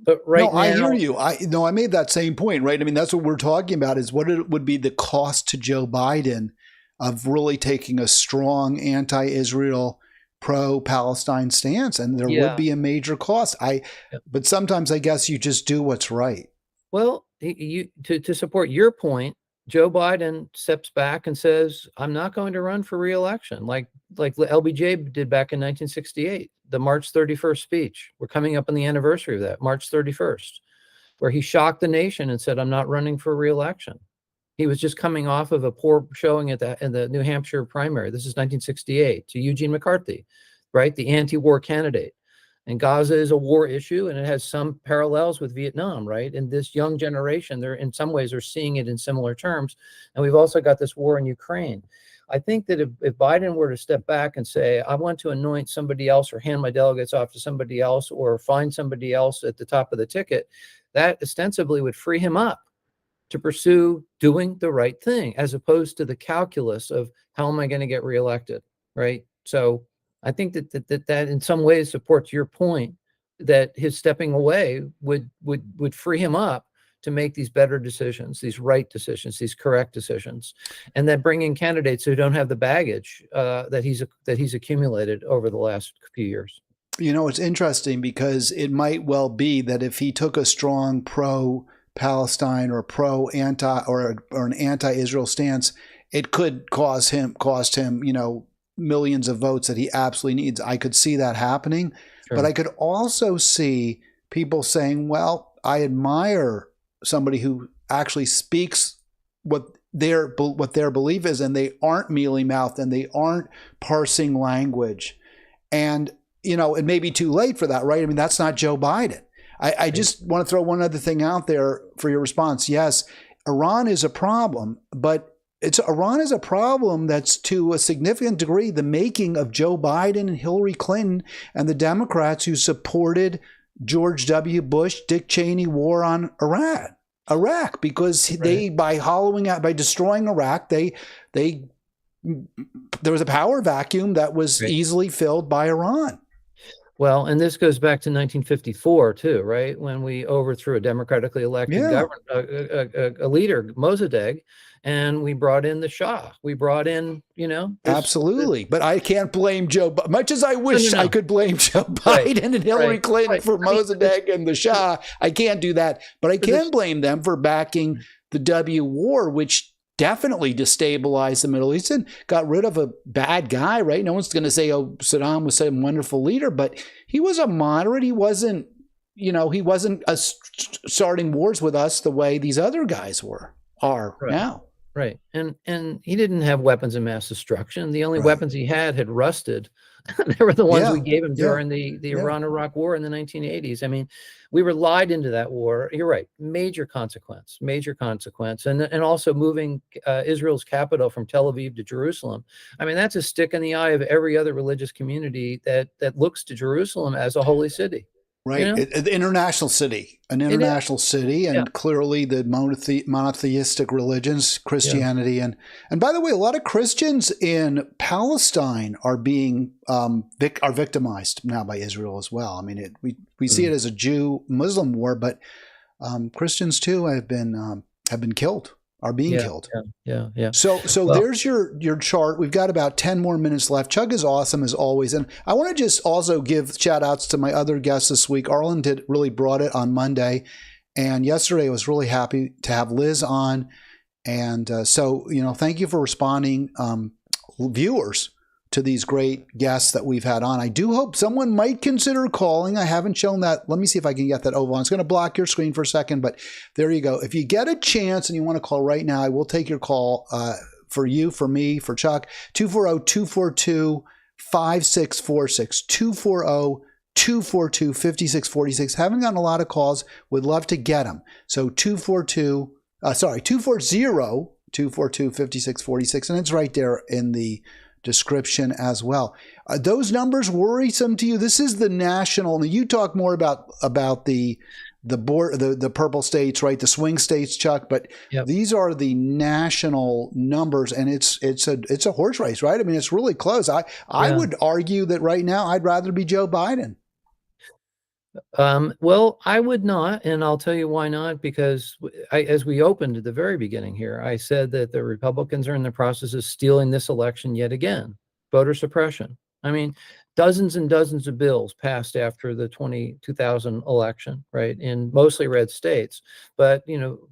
But right now, I hear you. I made that same point, right? I mean, that's what we're talking about, is what it would be the cost to Joe Biden of really taking a strong anti-Israel, pro-Palestine stance, and there would be a major cost. But sometimes I guess you just do what's right. Well, to support your point, Joe Biden steps back and says, "I'm not going to run for re-election," like LBJ did back in 1968, the March 31st speech. We're coming up on the anniversary of that, March 31st, where he shocked the nation and said, "I'm not running for re-election." He was just coming off of a poor showing in the New Hampshire primary. This is 1968, to Eugene McCarthy, right? The anti-war candidate. And Gaza is a war issue, and it has some parallels with Vietnam, right? And this young generation, they're in some ways are seeing it in similar terms. And we've also got this war in Ukraine. I think that if Biden were to step back and say, I want to anoint somebody else or hand my delegates off to somebody else or find somebody else at the top of the ticket, that ostensibly would free him up to pursue doing the right thing, as opposed to the calculus of how am I going to get reelected, right? So I think that in some ways supports your point that his stepping away would free him up to make these better decisions, these right decisions, these correct decisions, and then bring in candidates who don't have the baggage that he's accumulated over the last few years. You know, it's interesting because it might well be that if he took a strong pro-Palestine or pro-anti or an anti-Israel stance, it could cost him, you know, millions of votes that he absolutely needs. I could see that happening, Sure. But I could also see people saying, "Well, I admire somebody who actually speaks what their belief is, and they aren't mealy-mouthed and they aren't parsing language." And you know, it may be too late for that, right? I mean, that's not Joe Biden. I just want to throw one other thing out there for your response. Yes, Iran is a problem, but Iran is a problem that's to a significant degree the making of Joe Biden and Hillary Clinton and the Democrats who supported George W. Bush, Dick Cheney war on Iraq, because they, by destroying Iraq, there was a power vacuum that was easily filled by Iran. Well, and this goes back to 1954 too, right? When we overthrew a democratically elected government, a leader, Mossadegh, and we brought in the Shah. We brought in, you know, absolutely. But I can't blame Joe. Much as I wish I could blame Joe Biden and Hillary Clinton for Mossadegh and the Shah, I can't do that. But I can blame them for backing the W war, which definitely destabilized the Middle East and got rid of a bad guy, right? No one's going to say, oh, Saddam was some wonderful leader, but he was a moderate. He wasn't, you know, he wasn't starting wars with us the way these other guys are now. Right. And he didn't have weapons of mass destruction. The only weapons he had rusted. They were the ones we gave him during the Iran-Iraq war in the 1980s. I mean, we were lied into that war. You're right. Major consequence. And also moving Israel's capital from Tel Aviv to Jerusalem. I mean, that's a stick in the eye of every other religious community that looks to Jerusalem as a holy city. Right. You know? An international city, and clearly the monotheistic religions, Christianity. And by the way, a lot of Christians in Palestine are being are victimized now by Israel as well. I mean, we see it as a Jew-Muslim war, but Christians too have been killed. Are being killed. Yeah. So there's your chart. We've got about 10 more minutes left. Chuck is awesome as always. And I want to just also give shout outs to my other guests this week. Arlen really brought it on Monday. And yesterday I was really happy to have Liz on. And so, you know, thank you for responding, viewers, to these great guests that we've had on. I do hope someone might consider calling. I haven't shown that. Let me see if I can get that over. It's going to block your screen for a second, but there you go. If you get a chance and you want to call right now, I will take your call for you, for me, for Chuck. 240-242-5646. 240-242-5646. Haven't gotten a lot of calls. Would love to get them. So 240-242-5646. And it's right there in the description as well. Those numbers worrisome to you? This is the national. Now you talk more about the purple states, right? The swing states, Chuck. But these are the national numbers, and it's a horse race, right? I mean, it's really close. I would argue that right now I'd rather be Joe Biden. Well, I would not, and I'll tell you why not, because as we opened at the very beginning here, I said that the Republicans are in the process of stealing this election yet again. Voter suppression. I mean, dozens and dozens of bills passed after the 2000 election, right, in mostly red states. But, you know,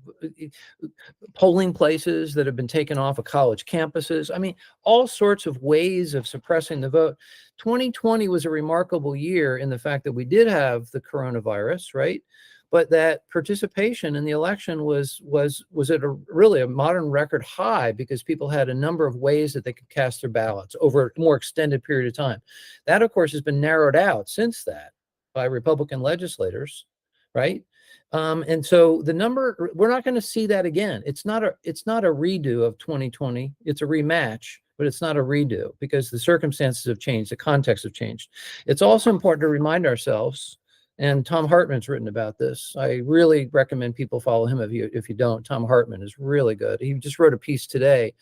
polling places that have been taken off of college campuses. I mean, all sorts of ways of suppressing the vote. 2020 was a remarkable year in the fact that we did have the coronavirus, right? But that participation in the election was at really a modern record high because people had a number of ways that they could cast their ballots over a more extended period of time. That, of course, has been narrowed out since that by Republican legislators, right? And so the number, we're not going to see that again. It's not a redo of 2020. It's a rematch but it's not a redo because the circumstances have changed, the context have changed. It's also important to remind ourselves, and Tom Hartman's written about this. I really recommend people follow him if you don't. Tom Hartman is really good. He just wrote a piece today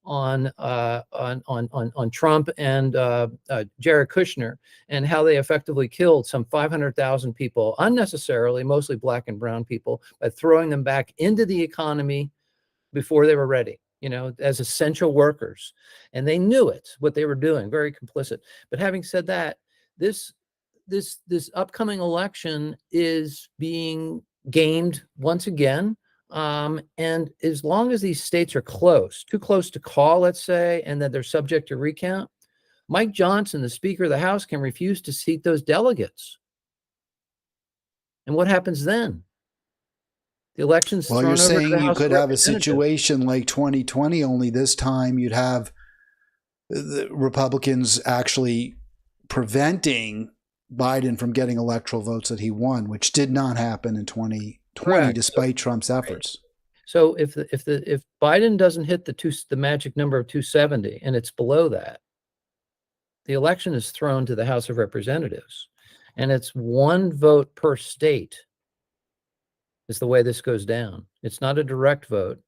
on Trump and Jared Kushner and how they effectively killed some 500,000 people unnecessarily, mostly black and brown people, by throwing them back into the economy before they were ready, as essential workers. And they knew it, what they were doing, very complicit. But having said that, this upcoming election is being gamed once again. And as long as these states are too close to call, let's say, and that they're subject to recount, Mike Johnson, the Speaker of the House, can refuse to seat those delegates. And what happens then? The election's Well, thrown you're over to saying the you House could of have a Representatives. situation like 2020, only this time you'd have the Republicans actually preventing Biden from getting electoral votes that he won, which did not happen in 2020, Correct. despite Trump's efforts. So if Biden doesn't hit the magic number of 270 and it's below that, the election is thrown to the House of Representatives, and it's one vote per state is the way this goes down. It's not a direct vote.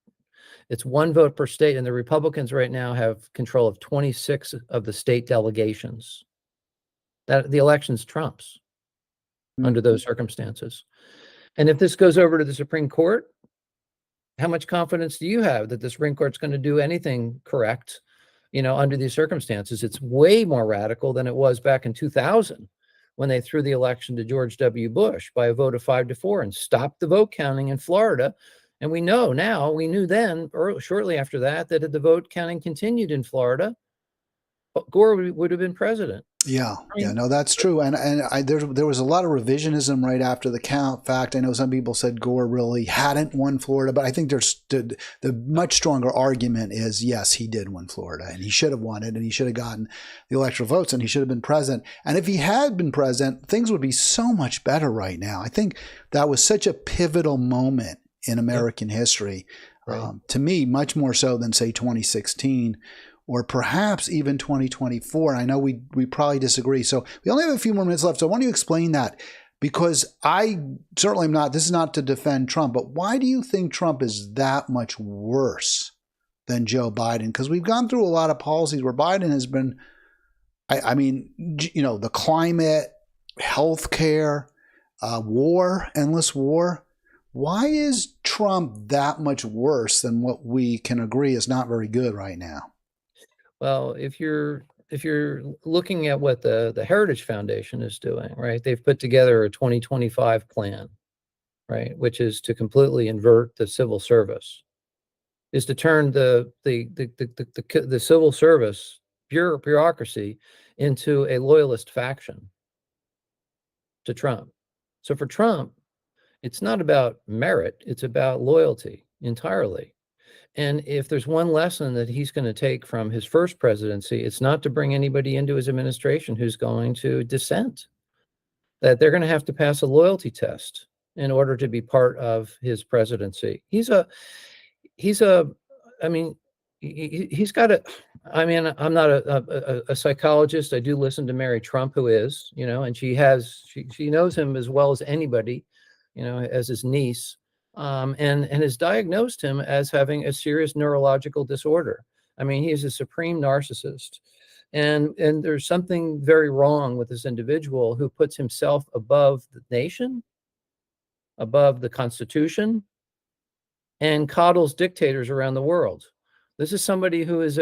It's one vote per state, and the Republicans right now have control of 26 of the state delegations. That the election's Trump's under those circumstances. And if this goes over to the Supreme Court, how much confidence do you have that the Supreme Court's going to do anything correct, under these circumstances? It's way more radical than it was back in 2000 when they threw the election to George W. Bush by a vote of 5-4 and stopped the vote counting in Florida. And we know now, we knew then, shortly after that if the vote counting continued in Florida, Gore would have been president. Yeah, no, that's true. And there was a lot of revisionism right after the count. In fact, I know some people said Gore really hadn't won Florida, but I think there's the much stronger argument is, yes, he did win Florida, and he should have won it, and he should have gotten the electoral votes, and he should have been president. And if he had been president, things would be so much better right now. I think that was such a pivotal moment in American history, Right. To me, much more so than, say, 2016. Or perhaps even 2024. I know we probably disagree. So we only have a few more minutes left. So I want you to explain that, because I certainly am not, this is not to defend Trump, but why do you think Trump is that much worse than Joe Biden? Because we've gone through a lot of policies where Biden has been, I mean, the climate, healthcare, war, endless war. Why is Trump that much worse than what we can agree is not very good right now? Well, if you're looking at what the Heritage Foundation is doing, right? They've put together a 2025 plan, right, which is to completely invert the civil service, is to turn the civil service bureaucracy into a loyalist faction to Trump. So for Trump, it's not about merit, it's about loyalty entirely. And if there's one lesson that he's going to take from his first presidency, it's not to bring anybody into his administration who's going to dissent, that they're going to have to pass a loyalty test in order to be part of his presidency. He's got I'm not a psychologist. I do listen to Mary Trump, who is, and she knows him as well as anybody, as his niece. And has diagnosed him as having a serious neurological disorder. I mean, he is a supreme narcissist. And there's something very wrong with this individual who puts himself above the nation, above the Constitution, and coddles dictators around the world. This is somebody who is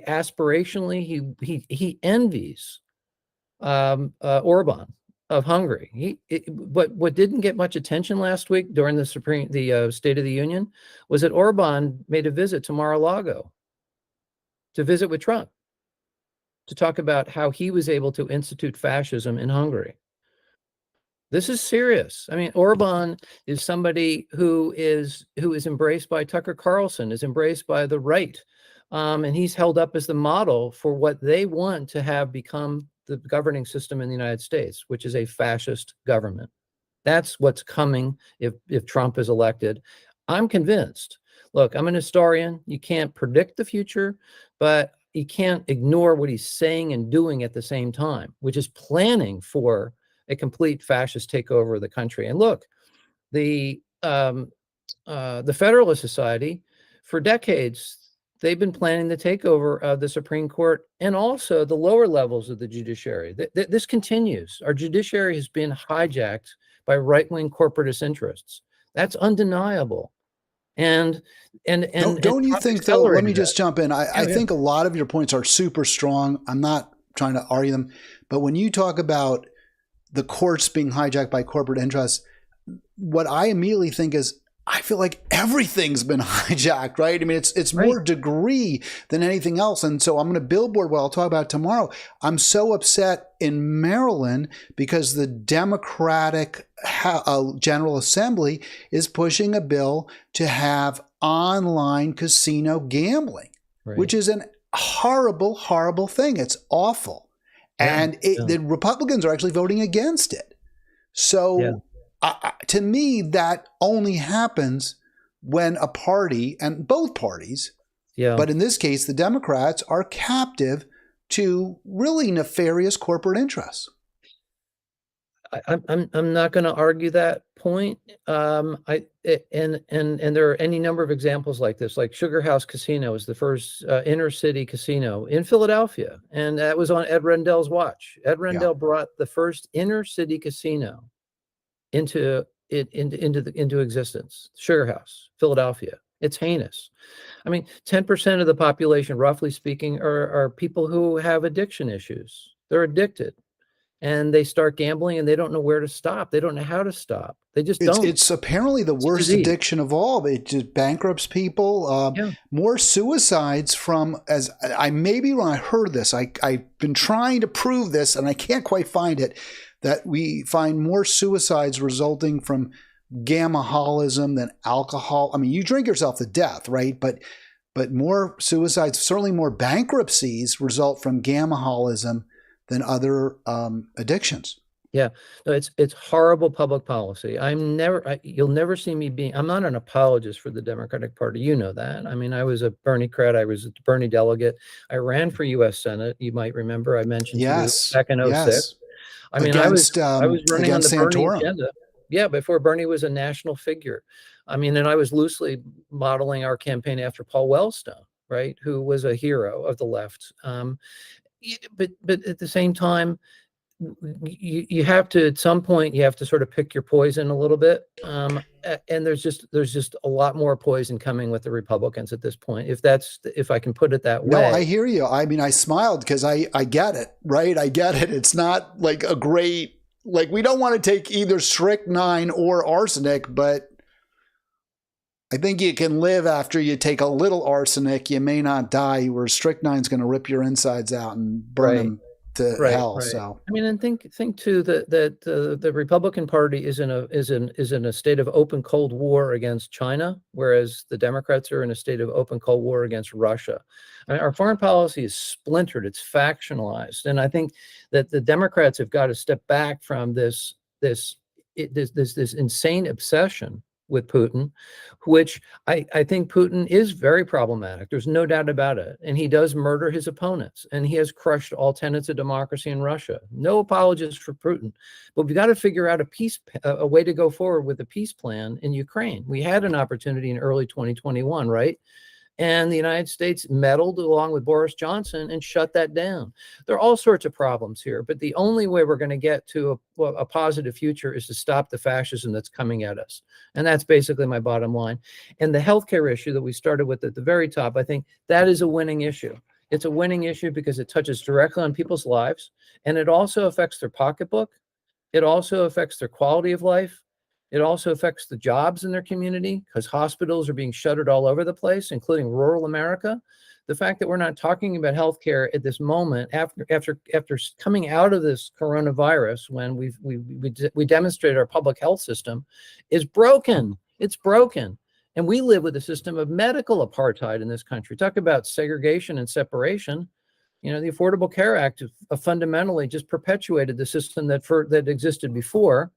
aspirationally, he envies Orban of Hungary. What didn't get much attention last week during the State of the Union was that Orban made a visit to Mar-a-Lago to visit with Trump to talk about how he was able to institute fascism in Hungary. This is serious. I mean, Orban is somebody who is embraced by Tucker Carlson, is embraced by the right, and he's held up as the model for what they want to have become the governing system in the United States, which is a fascist government. That's what's coming if Trump is elected. I'm convinced. look, I'm an historian. You can't predict the future, but you can't ignore what he's saying and doing at the same time, which is planning for a complete fascist takeover of the country. And look, the Federalist Society, for decades, they've been planning the takeover of the Supreme Court and also the lower levels of the judiciary. This continues. Our judiciary has been hijacked by right-wing corporatist interests. That's undeniable. And don't you think, though, let me just jump in. I yeah. think a lot of your points are super strong. I'm not trying to argue them, but when you talk about the courts being hijacked by corporate interests, what I immediately think is, I feel like everything's been hijacked, right? I mean, it's more degree than anything else. And so I'm going to billboard what I'll talk about tomorrow. I'm so upset in Maryland because the Democratic General Assembly is pushing a bill to have online casino gambling, which is a horrible, horrible thing. It's awful. And the Republicans are actually voting against it. So to me, that only happens when a party, and both parties, but in this case, the Democrats, are captive to really nefarious corporate interests. I'm not going to argue that point. And there are any number of examples like this. Like Sugar House Casino is the first inner city casino in Philadelphia, and that was on Ed Rendell's watch. Ed Rendell brought the first inner city casino into existence. Sugar House, Philadelphia. It's heinous. I mean, 10% of the population, roughly speaking, are people who have addiction issues. They're addicted, and they start gambling, and they don't know where to stop. They don't know how to stop. They just don't. It's apparently the worst addiction of all. It just bankrupts people. More suicides from, as I maybe when I heard this, I've been trying to prove this, and I can't quite find it, that we find more suicides resulting from gamaholism than alcohol. I mean, you drink yourself to death, right? But more suicides, certainly more bankruptcies, result from gamaholism than other addictions. Yeah, no, it's horrible public policy. You'll never see me being, I'm not an apologist for the Democratic Party. You know that. I mean, I was a Bernie cred. I was a Bernie delegate. I ran for U.S. Senate. You might remember I mentioned to you back in 06. I mean, I was running on the Bernie agenda. Yeah, before Bernie was a national figure. I mean, and I was loosely modeling our campaign after Paul Wellstone, right, who was a hero of the left. But at the same time, you have to, at some point, you have to sort of pick your poison a little bit. And there's just a lot more poison coming with the Republicans at this point, if I can put it that way. No, I hear you. I mean, I smiled because I get it, right? I get it. It's not like a great, like, we don't want to take either strychnine or arsenic, but I think you can live after you take a little arsenic. You may not die, where strychnine's going to rip your insides out and burn them to hell. So I mean, and think too that the Republican Party is in a state of open Cold War against China, whereas the Democrats are in a state of open Cold War against Russia. I mean, our foreign policy is splintered; it's factionalized, and I think that the Democrats have got to step back from this insane obsession with Putin, which I think Putin is very problematic. There's no doubt about it. And he does murder his opponents, and he has crushed all tenets of democracy in Russia. No apologies for Putin, but we've got to figure out a way to go forward with a peace plan in Ukraine. We had an opportunity in early 2021, right? And the United States meddled along with Boris Johnson and shut that down. There are all sorts of problems here, but the only way we're going to get to a positive future is to stop the fascism that's coming at us. And that's basically my bottom line. And the healthcare issue that we started with at the very top, I think that is a winning issue. It's a winning issue because it touches directly on people's lives, and it also affects their pocketbook. It also affects their quality of life. It also affects the jobs in their community, because hospitals are being shuttered all over the place, including rural America. The fact that we're not talking about healthcare at this moment, after coming out of this coronavirus, when we demonstrated our public health system is broken. It's broken. And we live with a system of medical apartheid in this country. Talk about segregation and separation. You know, the Affordable Care Act fundamentally just perpetuated the system that existed before,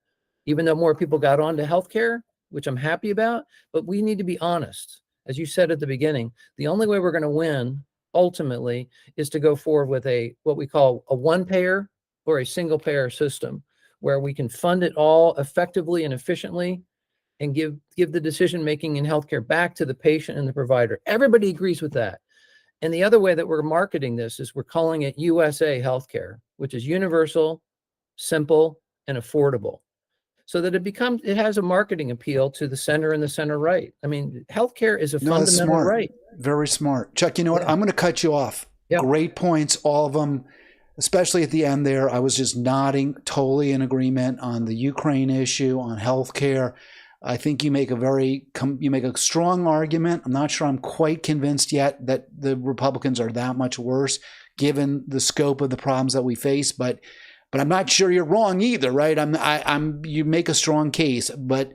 even though more people got onto healthcare, which I'm happy about. But we need to be honest. as you said at the beginning, the only way we're going to win ultimately is to go forward with what we call a one payer or a single payer system, where we can fund it all effectively and efficiently and give the decision making in healthcare back to the patient and the provider. Everybody agrees with that. And the other way that we're marketing this is we're calling it USA Healthcare, which is universal, simple, and affordable, so that it has a marketing appeal to the center and the center right. I mean, healthcare is a fundamental smart. right. Very smart. Chuck, you know what? I'm going to cut you off. Yeah. Great points, all of them, especially at the end there. I was just nodding, totally in agreement on the Ukraine issue, on healthcare. I think you make a strong argument. I'm not sure I'm quite convinced yet that the Republicans are that much worse, given the scope of the problems that we face. But I'm not sure you're wrong either, right? You make a strong case, but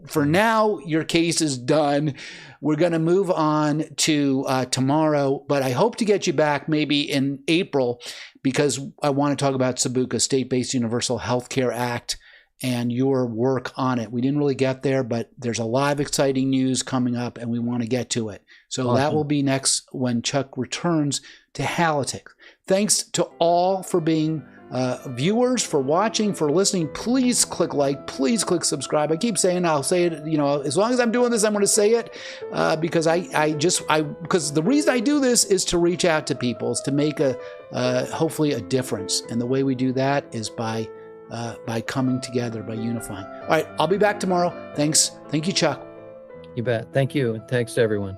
for now, your case is done. We're going to move on to tomorrow, but I hope to get you back maybe in April, because I want to talk about SBUCA, State-Based Universal Healthcare Act, and your work on it. We didn't really get there, but there's a lot of exciting news coming up, and we want to get to it. So Awesome. That will be next when Chuck returns to Halitics. Thanks to all for being viewers, for watching, for listening. Please click like, please click subscribe. I keep saying, I'll say it, as long as I'm doing this, I'm going to say it, because because the reason I do this is to reach out to people, is to make hopefully a difference. And the way we do that is by coming together, by unifying. All right, I'll be back tomorrow. Thanks. Thank you, Chuck. You bet. Thank you. Thanks to everyone.